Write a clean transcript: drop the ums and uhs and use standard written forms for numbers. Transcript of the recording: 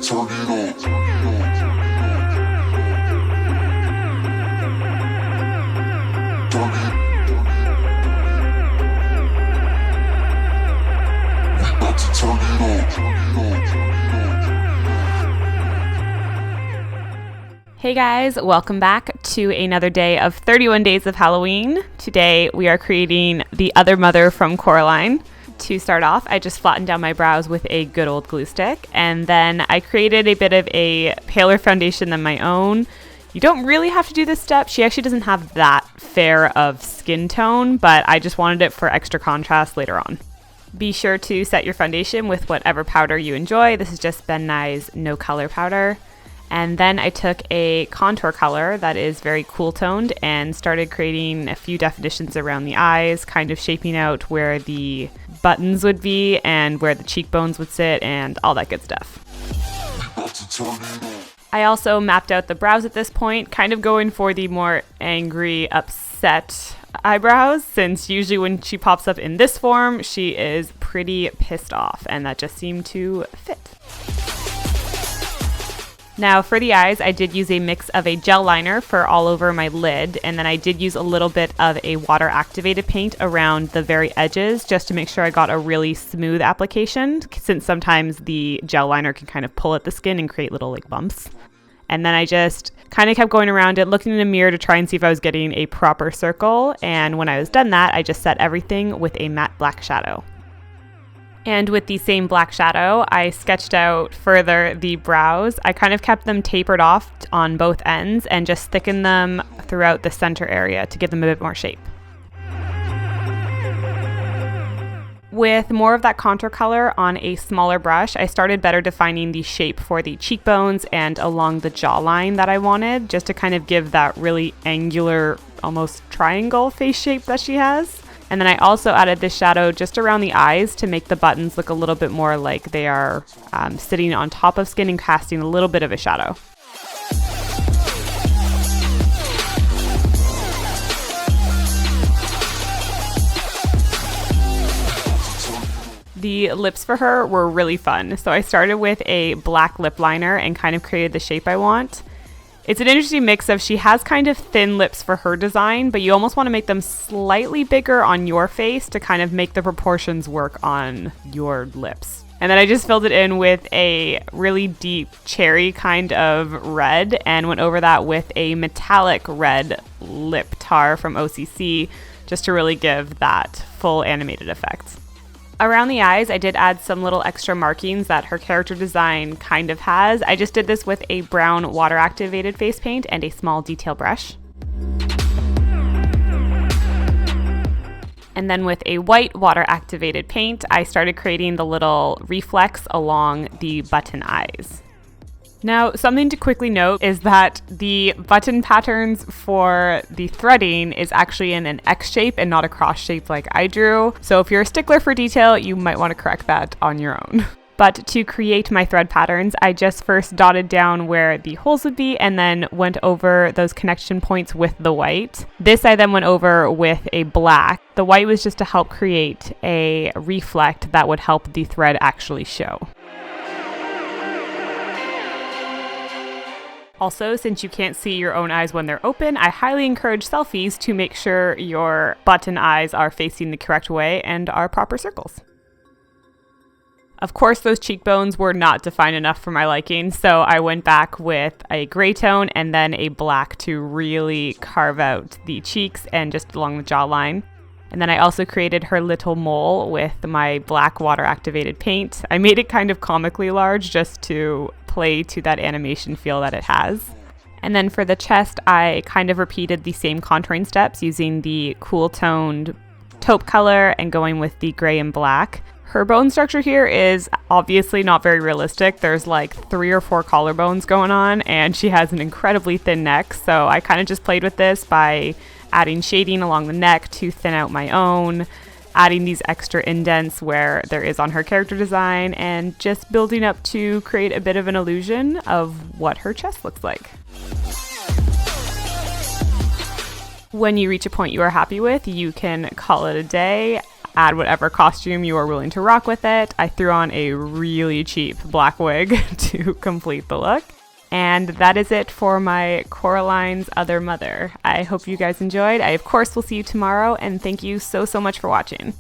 Hey guys, welcome back to another day of 31 Days of Halloween. Today we are creating the other mother from Coraline. To start off, I just flattened down my brows with a good old glue stick, and then I created a bit of a paler foundation than my own. You don't really have to do this step. She actually doesn't have that fair of skin tone, but I just wanted it for extra contrast later on. Be sure to set your foundation with whatever powder you enjoy. This is just Ben Nye's No Color powder. And then I took a contour color that is very cool toned and started creating a few definitions around the eyes, kind of shaping out where the buttons would be and where the cheekbones would sit and all that good stuff. I also mapped out the brows at this point, kind of going for the more angry, upset eyebrows, since usually when she pops up in this form, she is pretty pissed off, and that just seemed to fit. Now for the eyes, I did use a mix of a gel liner for all over my lid, and then I did use a little bit of a water activated paint around the very edges just to make sure I got a really smooth application, since sometimes the gel liner can kind of pull at the skin and create little like bumps. And then I just kind of kept going around it, looking in the mirror to try and see if I was getting a proper circle, and when I was done that, I just set everything with a matte black shadow. And with the same black shadow, I sketched out further the brows. I kind of kept them tapered off on both ends and just thickened them throughout the center area to give them a bit more shape. With more of that contour color on a smaller brush, I started better defining the shape for the cheekbones and along the jawline that I wanted, just to kind of give that really angular, almost triangle face shape that she has. And then I also added this shadow just around the eyes to make the buttons look a little bit more like they are sitting on top of skin and casting a little bit of a shadow. The lips for her were really fun. So I started with a black lip liner and kind of created the shape I want. It's an interesting mix of she has kind of thin lips for her design, but you almost want to make them slightly bigger on your face to kind of make the proportions work on your lips. And then I just filled it in with a really deep cherry kind of red and went over that with a metallic red lip tar from OCC just to really give that full animated effect. Around the eyes, I did add some little extra markings that her character design kind of has. I just did this with a brown water-activated face paint and a small detail brush. And then with a white water-activated paint, I started creating the little reflex along the button eyes. Now, something to quickly note is that the button patterns for the threading is actually in an X shape and not a cross shape like I drew. So if you're a stickler for detail, you might want to correct that on your own. But to create my thread patterns, I just first dotted down where the holes would be and then went over those connection points with the white. This I then went over with a black. The white was just to help create a reflect that would help the thread actually show. Also, since you can't see your own eyes when they're open, I highly encourage selfies to make sure your button eyes are facing the correct way and are proper circles. Of course, those cheekbones were not defined enough for my liking, so I went back with a gray tone and then a black to really carve out the cheeks and just along the jawline. And then I also created her little mole with my black water-activated paint. I made it kind of comically large just to play to that animation feel that it has. And then for the chest, I kind of repeated the same contouring steps using the cool toned taupe color and going with the gray and black. Her bone structure here is obviously not very realistic. There's like 3 or 4 collarbones going on, and she has an incredibly thin neck. So I kind of just played with this by adding shading along the neck to thin out my own, adding these extra indents where there is on her character design, and just building up to create a bit of an illusion of what her chest looks like. When you reach a point you are happy with, you can call it a day. add whatever costume you are willing to rock with it. I threw on a really cheap black wig to complete the look. And that is it for my Coraline's Other Mother. I hope you guys enjoyed. I, of course, will see you tomorrow, and thank you so much for watching.